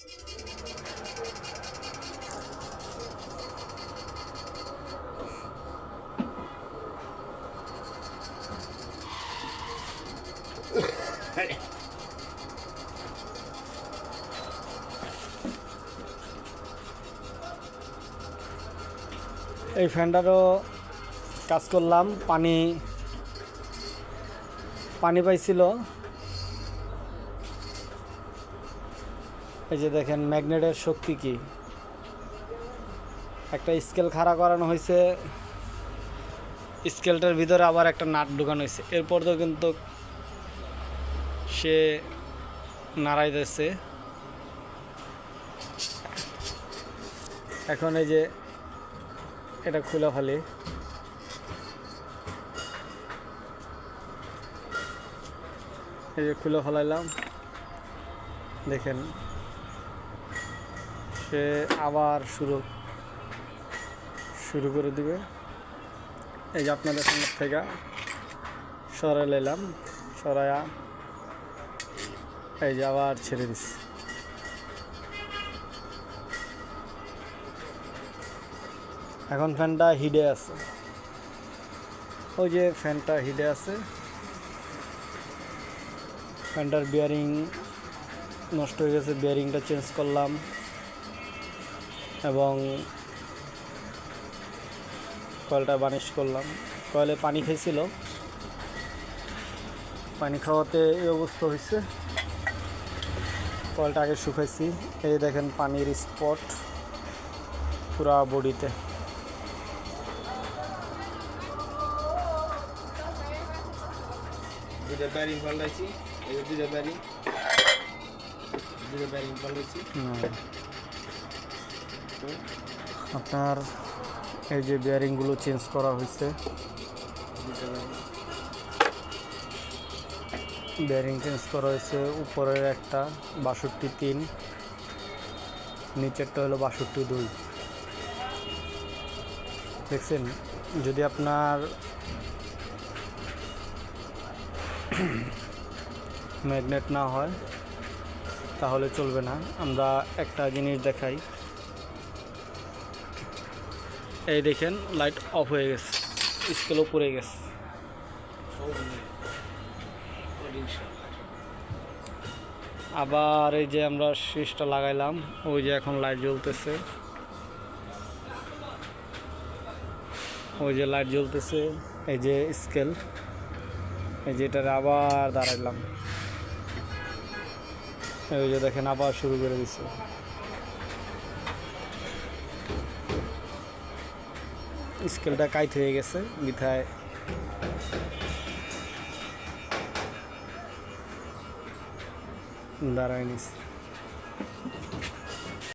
এই ফ্যানটারও কাজ করলাম, পানি পাইছিল। এই যে দেখেন ম্যাগনেটের শক্তি কি, একটা স্কেল খাড়া করানো হয়েছে, স্কেলটার ভিতরে আবার একটা নাট ঢুকানো হয়েছে, এরপর তো কিন্তু সে নাড়াইতেছে। এখন এই যে এটা খুলে ফেলি, এই যে খুলে ফেলাইলাম, দেখেন সে আবার শুরু করে দিবে। এই যে আপনাদের সামনে থেকে সরাই লাইলাম, সরাইয়া এই যে আবার ছেড়ে দিচ্ছি। এখন ফ্যানটা হিটে আছে, ওই যে ফ্যানটা হিটে আছে। ফ্যানটার বিয়ারিং নষ্ট হয়ে গেছে, বিয়ারিংটা চেঞ্জ করলাম এবং কয়েলটা বানিশ করলাম। কয়েলে পানি খেয়েছিল, পানি খাওয়াতে এই অবস্থা হয়েছে। কয়েলটা আগে শুকাইছি, এই দেখেন পানির স্পট পুরা বডিতে। দুটো ব্যারিং পাল্টাইছি, এই দুটো ব্যারিং পাল্টাইছি। আপনার এই যে বিয়ারিংগুলো চেঞ্জ করা হয়েছে, বিয়ারিং চেঞ্জ করা হয়েছে। উপরের একটা ৬২.৩, নিচেরটা হলো ৬২.২। দেখছেন, যদি আপনার ম্যাগনেট না হয় তাহলে চলবে না। আমরা একটা জিনিস দেখাই, এই দেখেন লাইট অফ হয়ে গেছে, স্কেলও পড়ে গেছে। আবার এই যে আমরা সুইচটা লাগাইলাম, ওই যে এখন লাইট জ্বলতেছে, ওই যে লাইট জ্বলতেছে। এই যে স্কেল, এই যে এটারে আবার দাঁড়াইলাম, ওই যে দেখেন আবার শুরু করে দিচ্ছে। স্কেলটা কাইট হয়ে গেছে বিথায় দাঁড়ায় নিচ্ছে।